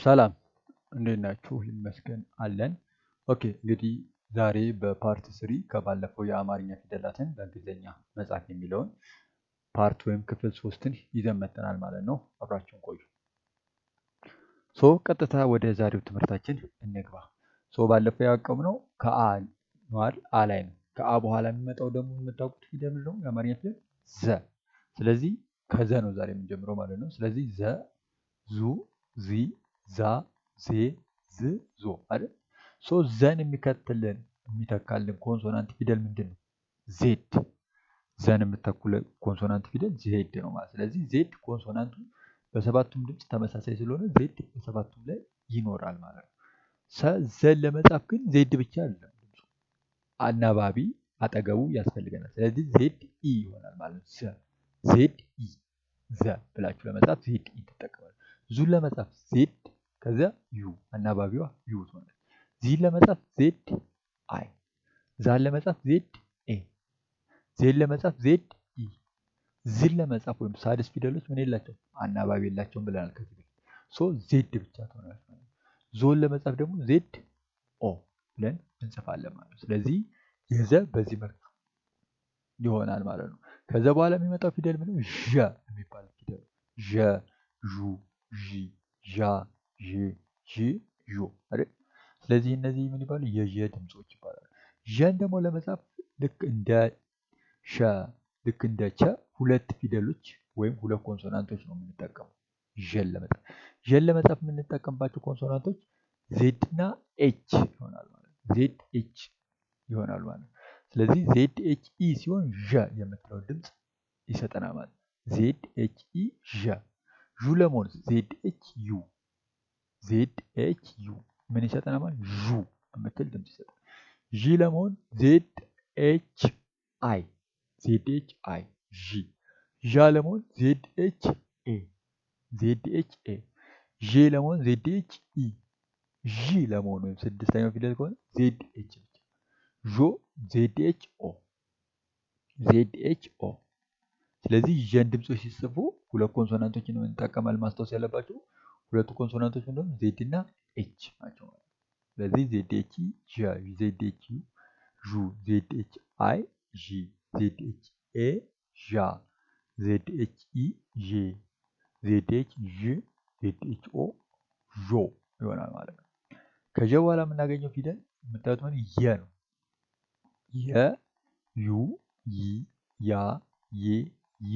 ሰላም እንዴት ናችሁ? ይመስገን አለን። ኦኬ እንግዲህ ዛሬ በፓርት ስሪ ከባለፈው የአማርኛ ፊደላትን በእንግሊዝኛ መጻፍ የሚለውን ፓርት ወይም ክፍል ሶስትን ይዘን መጥተናል ማለት ነው። አብራችሁን ቆዩ። ቀጥታ ወደ ዛሬው ትምህርታችን እንግባ። ባለፈው ያቀምነው ከአ ነዋል አ ላይ ነው። ከአ በኋላ የሚመጣው ደግሞ የምታውቁት ፊደል ነው የአማርኛ ፊደል ዘ። ስለዚህ ከዘ ነው ዛሬ የምንጀምረው ማለት ነው። ስለዚህ ዘ፣ ዙ፣ ዚ፣ ዛ፣ ዜ፣ ዝ፣ ዞ አይደል? ዘን የሚተካልን ኮንሶናንት ፊደል ምንድን ነው? ዜድ። ዘን የምተኩል ኮንሶናንት ፊደል ዜድ ነው ማለት። ስለዚህ ዜድ ኮንሶናንቱ በሰባቱም ድምፅ ተመሳሳይ ስለሆነ ዜድ በሰባቱም ላይ ይኖራል ማለት ነው። ዘን ለመጻፍ ግን ዜድ ብቻ አይደለም ድምፁ፣ አናባቢ አጠገቡ ያስፈልገናል። ስለዚህ ዜድ ኢ ይሆናል ማለት ነው። ዜድ ኢ፣ ዘ ብላችሁ ለመጻፍ ዜድ ኢ ትጠቀማላችሁ። ዙን ለመጻፍ ዜድ ከዚያ ዩ፣ አናባቢዋ ዩ ትሆናለች። ዚን ለመጻፍ ዜድ አይ፣ ዛን ለመጻፍ ዜድ ኤ፣ ዜን ለመጻፍ ዜድ ኢ። ዝን ለመጻፍ ወይም ሳድስ ፊደሎች ምን የላቸውም? አናባቢ የላቸውም ብለናል ከዚህ በፊት። ዜድ ብቻ ትሆናለች ማለት ነው። ዞን ለመጻፍ ደግሞ ዜድ ኦ ብለን እንጽፋለን ማለት ነው። ስለዚህ የዘ በዚህ መልክ ይሆናል ማለት ነው። ከዛ በኋላ የሚመጣው ፊደል ምንድነው? ዠ የሚባል ፊደል ዠ፣ ዡ፣ ዢ፣ ዣ፣ ዤ፣ ዢ፣ ዦ አይደል? ስለዚህ እነዚህ ምን ይባላሉ? የዠ ድምጾች ይባላሉ። ዠን ደግሞ ለመጻፍ ልክ እንደ ሸ፣ ልክ እንደ ቸ ሁለት ፊደሎች ወይም ሁለት ኮንሶናንቶች ነው የምንጠቀመው ዠን ለመጻፍ። ዠን ለመጻፍ የምንጠቀምባቸው ኮንሶናንቶች ዜድ እና ኤች ይሆናል ማለት ነው። ዜድ ኤች ይሆናል ማለት ነው። ስለዚህ ዜድ ኤች ኢ ሲሆን ዠ የምትለው ድምፅ ይሰጠናል ማለት ነው። ዜድ ኤች ኢ ዠ። ዡ ለመሆን ዜድ ኤች ዩ፣ ዜድ ኤች ዩ ምን ይሰጠናል ማለት ዡ የምትል ድምፅ ይሰጠናል። ዢ ለመሆን ዜድ ኤች አይ፣ ዜድ ኤች አይ ዢ። ዣ ለመሆን ዜድ ኤች ኤ፣ ዜድ ኤች ኤ። ዤ ለመሆን ዜድ ኤች ኢ። ዢ ለመሆን ወይም ስድስተኛው ፊደል ከሆነ ዜድ ኤች ብቻ። ዦ ዜድ ኤች ኦ፣ ዜድ ኤች ኦ። ስለዚህ ዠን ድምፆች ሲጽፉ ሁለት ኮንሶናንቶችን እንጠቀማለን። ማስታወስ ያለባቸው ሁለቱ ኮንሶናንቶች ምንድነው? ዜድ እና ኤች ናቸው ማለት ነው። ስለዚህ ዜድ ኤች ኢ ዠ፣ ዜድ ኤች ዩ ዡ፣ ዜድ ኤች አይ ዢ፣ ዜድ ኤች ኤ ዣ፣ ዜድ ኤች ኢ ዤ፣ ዜድ ኤች ዥ፣ ዜድ ኤች ኦ ዦ ይሆናል ማለት ነው። ከዠ በኋላ የምናገኘው ፊደል የምታዩት ምን የ ነው። የ፣ ዩ፣ ይ፣ ያ፣ ዬ፣ ይ፣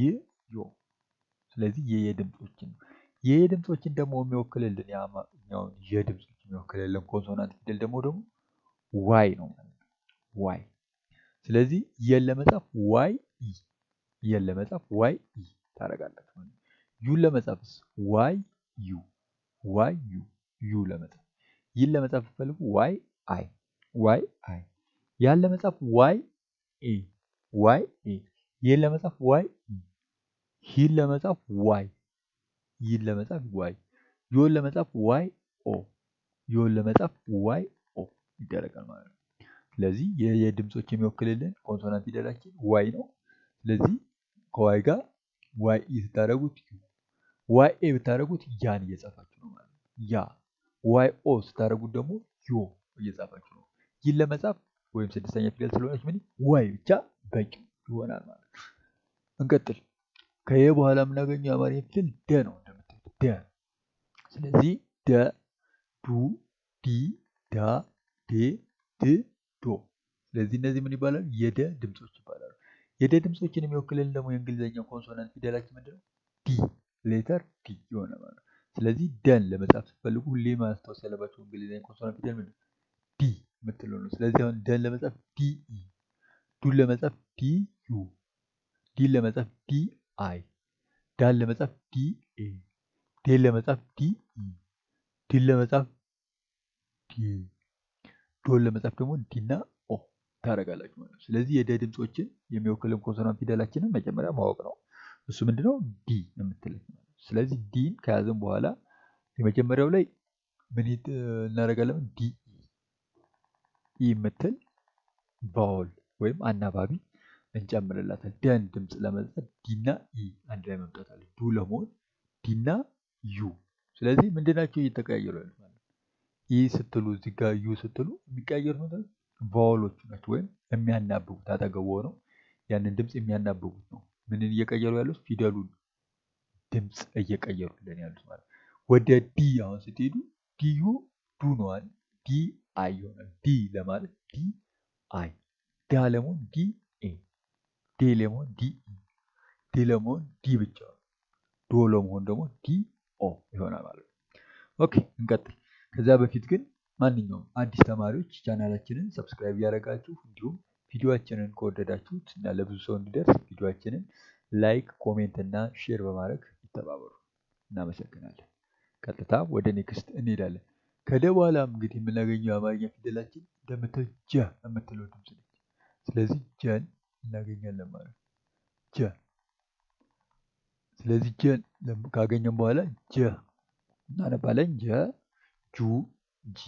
ዮ። ስለዚህ የድምፆችን ነው። የድምፆችን ደግሞ የሚወክልልን የአማርኛውን የድምፆች የሚወክልልን ኮንሶናንት ፊደል ደግሞ ዋይ ነው ማለት ነው። ዋይ። ስለዚህ የን ለመጻፍ ዋይ ኢ፣ የን ለመጻፍ ዋይ ኢ ታደርጋላችሁ ማለት ነው። ዩን ለመጻፍስ ዋይ ዩ፣ ዋይ ዩ፣ ዩ ለመጻፍ። ይን ለመጻፍ ስትፈልጉ ዋይ አይ፣ ዋይ አይ። ያን ለመጻፍ ዋይ ኤ፣ ዋይ ኤ። ይን ለመጻፍ ዋይ ኢ፣ ይን ለመጻፍ ዋይ፣ ይን ለመጻፍ ዋይ። ዮን ለመጻፍ ዋይ ኦ፣ ዮን ለመጻፍ ዋይ ኦ ይደረጋል ማለት ነው። ስለዚህ የድምፆች የሚወክልልን ኮንሶናንት ፊደላችን ዋይ ነው። ስለዚህ ከዋይ ጋር ዋይ ኢ ስታደርጉት ዩ፣ ዋይ ኤ ብታደርጉት ያን እየጻፋችሁ ነው ማለት ነው። ያ። ዋይ ኦ ስታደርጉት ደግሞ ዮ እየጻፋችሁ ነው። ይህን ለመጻፍ ወይም ስድስተኛ ፊደል ስለሆነች ምን ዋይ ብቻ በቂ ይሆናል ማለት ነው። እንቀጥል። ከየ በኋላ የምናገኘው የአማርኛ ፊደል ደ ነው። እንደምታዩት ደ። ስለዚህ ደ፣ ዱ፣ ዲ፣ ዳ፣ ዴ፣ ድ፣ ዶ። ስለዚህ እነዚህ ምን ይባላሉ? የደ ድምፆች ይባላሉ። የደ ድምፆችን የሚወክልልን ደግሞ የእንግሊዝኛ ኮንሶናንት ፊደላችን ምንድነው? ዲ፣ ሌተር ዲ የሆነ ማለት ነው። ስለዚህ ደን ለመጻፍ ስትፈልጉ ሁሌ ማስታወስ ያለባቸው እንግሊዝኛ ኮንሶናንት ፊደል ምንድነው? ዲ የምትለው ነው። ስለዚህ አሁን ደን ለመጻፍ ዲ ኢ፣ ዱን ለመጻፍ ዲ ዩ፣ ዲን ለመጻፍ ዲ አይ፣ ዳን ለመጻፍ ዲ ኤ፣ ዴን ለመጻፍ ዲ ኢ፣ ዲን ለመጻፍ ዲ፣ ዶን ለመጻፍ ደግሞ ዲ እና ኦ ታደርጋላችሁ ማለት ነው። ስለዚህ የደ ድምፆችን የሚወክልን ኮንሶናንት ፊደላችንን መጀመሪያ ማወቅ ነው። እሱ ምንድነው? ዲ የምትለኝ። ስለዚህ ዲን ከያዘን በኋላ የመጀመሪያው ላይ ምን እናደርጋለን? ዲ ኢ የምትል ቫውል ወይም አናባቢ እንጨምርላታለን። ደን ድምፅ ለመጻፍ ዲና ኢ አንድ ላይ መምጣት አለ። ዱ ለመሆን ዲና ዩ። ስለዚህ ምንድናቸው እየተቀያየሩ ያሉት ማለት ነው። ኢ ስትሉ እዚህ ጋር ዩ ስትሉ የሚቀያየሩት ማለት ቫወሎቹ ናቸው፣ ወይም የሚያናብቡት አጠገቡ ሆነው ያንን ድምፅ የሚያናብቡት ነው። ምንን እየቀየሩ ያሉት? ፊደሉን ድምፅ እየቀየሩልን ያሉት ማለት ነው። ወደ ዲ አሁን ስትሄዱ ዲዩ ዱ ነዋል። ዲ አይ ይሆናል። ዲ ለማለት ዲ አይ፣ ዳ ለመሆን ዲ ኤ፣ ዴ ለመሆን ዲ ኢ፣ ዲ ለመሆን ዲ ብቻ፣ ዶ ለመሆን ደግሞ ዲ ኦ ይሆናል ማለት ነው። ኦኬ እንቀጥል። ከዛ በፊት ግን ማንኛውም አዲስ ተማሪዎች ቻናላችንን ሰብስክራይብ እያደረጋችሁ እንዲሁም ቪዲዮአችንን ከወደዳችሁት እና ለብዙ ሰው እንዲደርስ ቪዲዮአችንን ላይክ፣ ኮሜንት እና ሼር በማድረግ ይተባበሩ። እናመሰግናለን። ቀጥታ ወደ ኔክስት እንሄዳለን። ከደ በኋላም እንግዲህ የምናገኘው የአማርኛ ፊደላችን እንደምታዩ ጀ የምትለው ድምፅ ነች። ስለዚህ ጀን እናገኛለን ማለት ነው። ጀ። ስለዚህ ጀን ካገኘን በኋላ ጀ እናነባለን። ጀ፣ ጁ፣ ጂ፣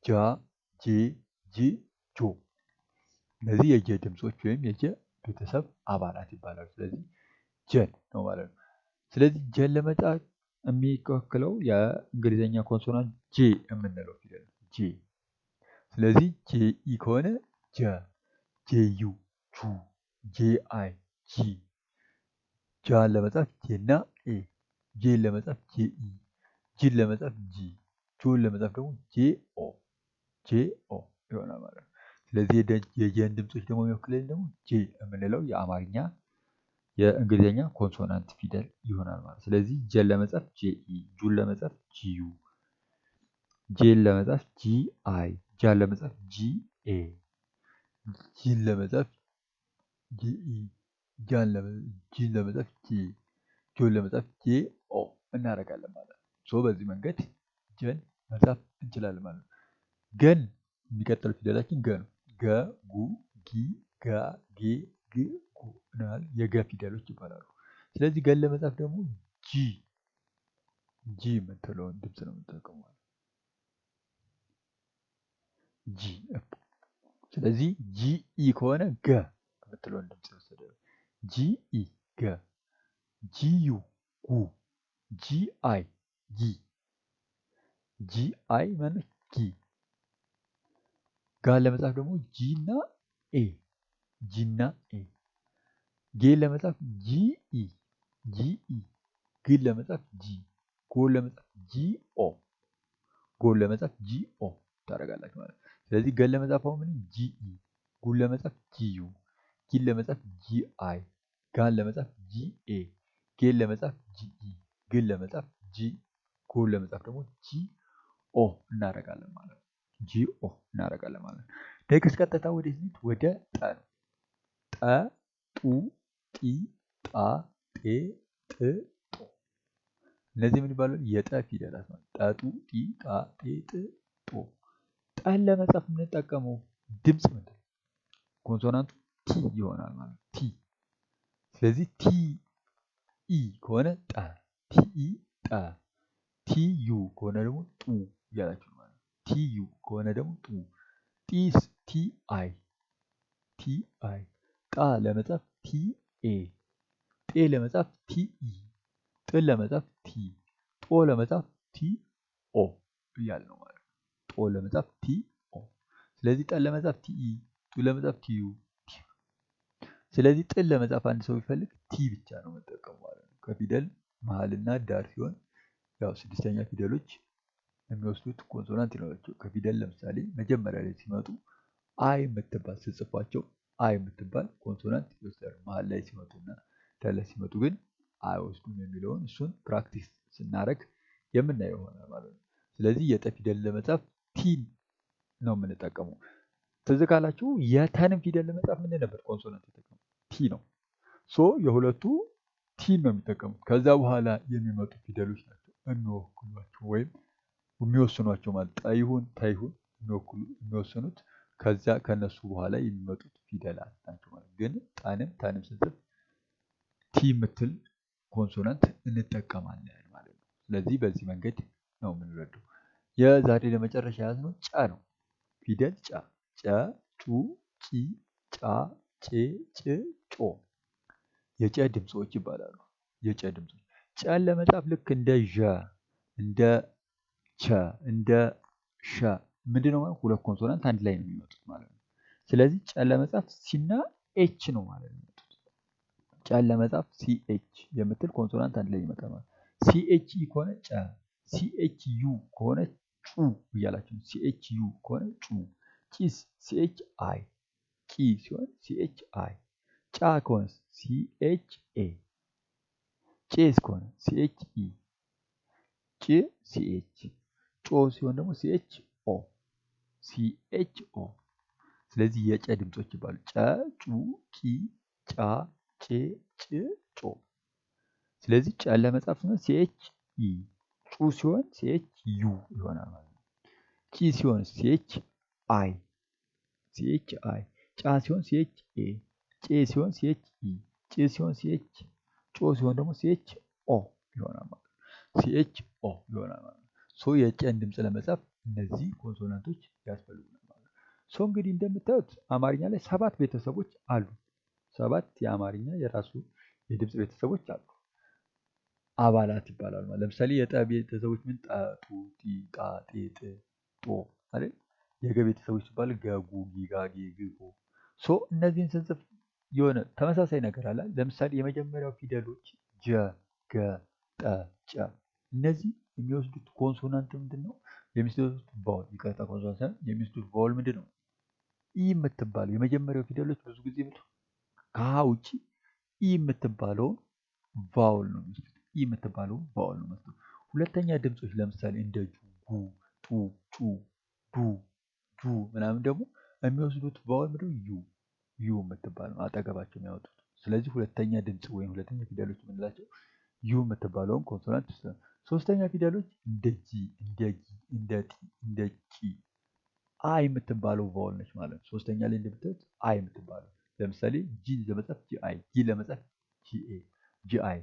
ጃ፣ ጄ፣ ጂ፣ ጆ። እነዚህ የጀ ድምፆች ወይም የጀ ቤተሰብ አባላት ይባላሉ። ስለዚህ ጀን ነው ማለት ነው። ስለዚህ ጀን ለመጻፍ የሚወክለው የእንግሊዝኛ ኮንሶናንት ጄ የምንለው ፊደል ጄ። ስለዚህ ጄ ኢ ከሆነ ጀ፣ ጄ ዩ ጁ፣ ጄ አይ ጂ። ጃን ለመጻፍ ጄ እና ኤ፣ ጄን ለመጻፍ ጄ ኢ፣ ጂን ለመጻፍ ጂ፣ ጆን ለመጻፍ ደግሞ ጄ ኦ፣ ጄ ኦ ይሆናል ማለት ነው። ስለዚህ የጀን ድምፆች ደግሞ የሚወክልን ደግሞ ጄ የምንለው የአማርኛ የእንግሊዝኛ ኮንሶናንት ፊደል ይሆናል ማለት። ስለዚህ ጀን ለመጻፍ ጄ ኢ፣ ጁን ለመጻፍ ጂ ዩ፣ ጄን ለመጻፍ ጂ አይ፣ ጃን ለመጻፍ ጂ ኤ፣ ጂን ለመጻፍ ጂ ኢ፣ ጂን ለመጻፍ ጂ፣ ጆን ለመጻፍ ጄ ኦ እናደርጋለን ማለት ነው። ሶ በዚህ መንገድ ጀን መጻፍ እንችላለን ማለት ነው። ገን የሚቀጥለው ፊደላችን ገ ነው። ገ፣ ጉ፣ ጊ፣ ጋ፣ ጌ፣ ግ፣ ጉ የገ ፊደሎች ይባላሉ። ስለዚህ ገን ለመጻፍ ደግሞ ጂ የምትለውን ድምፅ ነው የምንጠቀመው ጂ። ስለዚህ ጂ ኢ ከሆነ ገ የምትለውን ድምፅ ወሰደ። ጂ ኢ ገ፣ ጂ ዩ ጉ፣ ጂ አይ ጊ፣ ጂ አይ ማለት ጊ። ጋን ለመጻፍ ደግሞ ጂ እና ኤ፣ ጂ እና ኤ። ጌን ለመጻፍ ጂ ኢ፣ ጂ ኢ። ግን ለመጻፍ ጂ፣ ጎን ለመጻፍ ጂ ኦ፣ ጎን ለመጻፍ ጂ ኦ ታደርጋላችሁ ማለት ነው። ስለዚህ ገን ለመጻፍ አሁን ምን ጂ ኢ፣ ጉን ለመጻፍ ጂ ዩ፣ ጊን ለመጻፍ ጂ አይ፣ ጋን ለመጻፍ ጂ ኤ፣ ጌን ለመጻፍ ጂ ኢ፣ ግን ለመጻፍ ጂ፣ ጎን ለመጻፍ ደግሞ ጂ ኦ እናደርጋለን ማለት ነው። ጂ ኦ እናደርጋለን ማለት ነው። ኔክስት ቀጥታ ወደዚህ ወደ ጠ ነው። ጠ፣ ጡ፣ ጢ፣ ጣ፣ ጤ፣ ጥ፣ ጦ። እነዚህ ምን ይባላሉ? የጠ ፊደላት ማለት ጠ፣ ጡ፣ ጢ፣ ጣ፣ ጤ፣ ጥ፣ ጦ። ጠን ለመጻፍ የምንጠቀመው ድምፅ ምንድን ነው? ኮንሶናንቱ ቲ ይሆናል ማለት ቲ። ስለዚህ ቲ ኢ ከሆነ ጠ፣ ቲ ኢ ጠ፣ ቲ ዩ ከሆነ ደግሞ ጡ እያላችሁ ነው ማለት ነው። ቲ ዩ ከሆነ ደግሞ ጡ። ጢስ ቲ አይ፣ ቲ አይ። ጣ ለመጻፍ ቲ ኤ፣ ጤ ለመጻፍ ቲ ኢ፣ ጥን ለመጻፍ ቲ፣ ጦ ለመጻፍ ቲ ኦ እያለ ነው ማለት ነው። ጦ ለመጻፍ ቲ ኦ። ስለዚህ ጠን ለመጻፍ ቲ ኢ፣ ጡ ለመጻፍ ቲ ዩ። ስለዚህ ጥን ለመጻፍ አንድ ሰው ቢፈልግ ቲ ብቻ ነው መጠቀሙ ማለት ነው። ከፊደል መሀልና ዳር ሲሆን ያው ስድስተኛ ፊደሎች የሚወስዱት ኮንሶናንት ይኖራቸው። ከፊደል ለምሳሌ መጀመሪያ ላይ ሲመጡ አይ የምትባል ስጽፏቸው አይ የምትባል ኮንሶናንት ይወስዳሉ። መሀል ላይ ሲመጡና ዳር ላይ ሲመጡ ግን አይወስዱም የሚለውን እሱን ፕራክቲስ ስናደርግ የምናየው ይሆናል ማለት ነው። ስለዚህ የጠ ፊደል ለመጻፍ ቲን ነው የምንጠቀመው። ትዝ ካላችሁ የተንም ፊደል ለመጻፍ ምን ነበር ኮንሶናንት የተጠቀመው? ቲ ነው። ሶ የሁለቱ ቲን ነው የሚጠቀሙት። ከዛ በኋላ የሚመጡ ፊደሎች ናቸው የሚወክሏቸው ወይም የሚወስኗቸው ማለት ጠ ይሁን ተ ይሁን የሚወስኑት ከዚያ ከነሱ በኋላ የሚመጡት ፊደላት ናቸው ማለት። ግን ጠንም ተንም ስንጽፍ ቲ የምትል ኮንሶናንት እንጠቀማለን ማለት ነው። ስለዚህ በዚህ መንገድ ነው የምንረዳው። የዛሬ ለመጨረሻ ያዝነው ጨ ነው። ፊደል ጨ፣ ጨ፣ ጩ፣ ጪ፣ ጫ፣ ጬ፣ ጭ፣ ጮ የጨ ድምፆች ይባላሉ። የጨ ድምፆች ጨን ለመጻፍ ልክ እንደ ዠ እንደ ቸ፣ እንደ ሸ ምንድነው ማለት ሁለት ኮንሶናንት አንድ ላይ ነው የሚመጡት ማለት ነው። ስለዚህ ጨን ለመጻፍ ሲና ኤች ነው ማለት ነው። ጨን ለመጻፍ ሲኤች የምትል ኮንሶናንት አንድ ላይ ይመጣል ማለት ነው። ሲኤች ኢ ከሆነ ጨ፣ ሲኤች ዩ ከሆነ ጩ እያላችሁ ነው። ሲኤች ዩ ከሆነ ጩ፣ ጪስ ሲኤች አይ፣ ቂ ሲሆን ሲኤች አይ፣ ጫ ከሆነ ሲኤች ኤ፣ ጬስ ከሆነ ሲኤች ኢ፣ ጭ ሲኤች፣ ጮ ሲሆን ደግሞ ሲኤች ኦ፣ ሲኤች ኦ። ስለዚህ የጨ ድምጾች ይባሉ ጨ፣ ጩ፣ ቂ፣ ጫ፣ ጬ፣ ጭ፣ ጮ። ስለዚህ ጨን ለመጻፍ ሲሆን ሲኤች ኢ፣ ጩ ሲሆን ሲኤች ዩ ይሆናል ማለት ነው። ቂ ሲሆን ሲኤች አይ፣ ሲኤች አይ፣ ጫ ሲሆን ሲኤች ኤ፣ ጬ ሲሆን ሲኤች ኢ፣ ጭ ሲሆን ሲኤች፣ ጮ ሲሆን ደግሞ ሲኤች ኦ ይሆናል ማለት ነው። ሲኤች ኦ ይሆናል ማለት ነው። ሶ የጨን ድምፅ ለመጻፍ እነዚህ ኮንሶናንቶች ያስፈልጉናል ማለት ነው። ሶ እንግዲህ እንደምታዩት አማርኛ ላይ 7 ቤተሰቦች አሉ። 7 የአማርኛ የራሱ የድምፅ ቤተሰቦች አሉ። አባላት ይባላሉ ማለት ለምሳሌ የጠ ቤተሰቦች ምን ጠ፣ ጡ፣ ጢ፣ ጣ፣ ጤ፣ ጥ፣ ጦ አይደል? የገ ቤተሰቦች ሲባል ገ፣ ጉ፣ ጊ፣ ጋ፣ ጌ፣ ግ፣ ጎ። ሶ እነዚህን ስንጽፍ የሆነ ተመሳሳይ ነገር አለ። ለምሳሌ የመጀመሪያው ፊደሎች ጀ፣ ገ፣ ጠ፣ ጨ እነዚህ የሚወስዱት ኮንሶናንት ምንድነው? የሚወስዱት ቫውል ይቅርታ፣ ኮንሶናንት ሳይሆን የሚወስዱት ቫውል ምንድነው? ኢ የምትባለው የመጀመሪያው ፊደሎች ብዙ ጊዜ ከሀ ውጪ ኢ የምትባለውን ቫውል ነው የሚወስዱት። ኢ የምትባለውን ቫውል ነው የሚወስዱት። ሁለተኛ ድምጾች ለምሳሌ እንደ ጁ፣ ጉ፣ ጡ፣ ጩ፣ ዱ፣ ጁ ምናምን ደግሞ የሚወስዱት ቫውል ምንድነው? ዩ፣ ዩ የምትባለው አጠገባቸው የሚያወጡት። ስለዚህ ሁለተኛ ድምጽ ወይም ሁለተኛ ፊደሎች የምንላቸው ዩ የምትባለውን ኮንሶናንት ይወስዳሉ። ሶስተኛ ፊደሎች እንደ ጂ፣ እንደ ጊ፣ እንደ ጢ፣ እንደ ጪ አይ የምትባለው ቫውል ነች ማለት ነው። ሶስተኛ ላይ እንደምታዩት አይ የምትባለው ለምሳሌ ጂ ለመጻፍ ጂ አይ፣ ጊ ለመጻፍ ጂ ኤ፣ ጂ አይ፣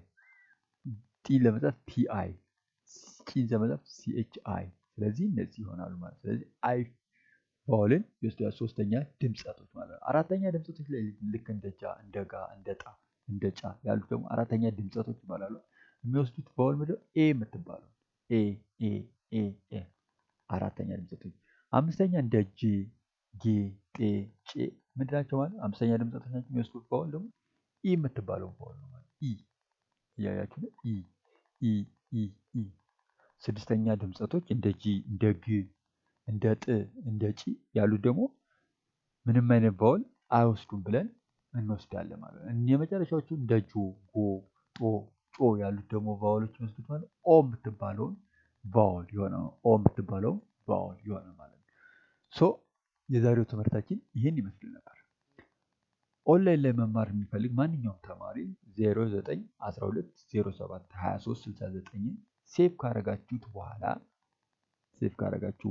ጢ ለመጻፍ ቲ አይ፣ ጪን ለመጻፍ ሲ ኤች አይ። ስለዚህ እነዚህ ይሆናሉ ማለት ነው። ስለዚህ አይ ቫውልን ይወስዳሉ ሶስተኛ ድምጸቶች ማለት ነው። አራተኛ ድምጸቶች ላይ ልክ እንደ ጃ፣ እንደ ጋ፣ እንደ ጣ፣ እንደ ጫ ያሉት ደግሞ አራተኛ ድምጸቶች ይባላሉ። የሚወስዱት ቫውል ምንድነው? ኤ የምትባለው ኤ ኤ ኤ ኤ አራተኛ ድምጸቶች። አምስተኛ እንደ ጄ፣ ጌ፣ ጤ፣ ጬ ምንድናቸው ማለት አምስተኛ ድምጸቶች ናቸው። የሚወስዱት ቫውል ደግሞ ኢ የምትባለው ቫውል ነው ማለት ኢ እያያችሁ ነው። ኢ ኢ ኢ ኢ። ስድስተኛ ድምጸቶች እንደ ጂ፣ እንደ ግ፣ እንደ ጥ፣ እንደ ጪ ያሉት ደግሞ ምንም አይነት ቫውል አይወስዱም ብለን እንወስዳለን ማለት ነው። የመጨረሻዎቹ እንደ ጆ፣ ጎ፣ ጦ፣ ጮ ያሉት ደግሞ ቫውሎች የሚወስዱት ማለት ኦ የምትባለውን ቫውል የሆነ ኦ የምትባለውን ቫውል የሆነ ማለት ነው። ሶ የዛሬው ትምህርታችን ይህን ይመስል ነበር። ኦንላይን ላይ መማር የሚፈልግ ማንኛውም ተማሪ 0912072369ን ሴቭ ካረጋችሁ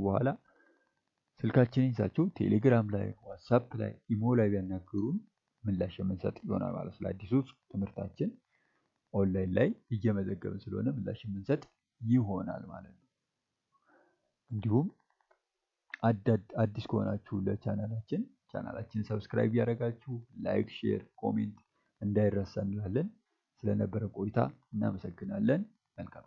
በኋላ ስልካችንን ይዛችሁ ቴሌግራም ላይ፣ ዋትሳፕ ላይ፣ ኢሞ ላይ ቢያናግሩን ምላሽ የምንሰጥ ይሆናል ማለት ስለ አዲሱ ትምህርታችን ኦንላይን ላይ እየመዘገብን ስለሆነ ምላሽ የምንሰጥ ይሆናል ማለት ነው። እንዲሁም አዲስ ከሆናችሁ ቻናላችን ሰብስክራይብ ያደረጋችሁ ላይክ፣ ሼር፣ ኮሜንት እንዳይረሳ እንላለን። ስለነበረ ቆይታ እናመሰግናለን። መልካም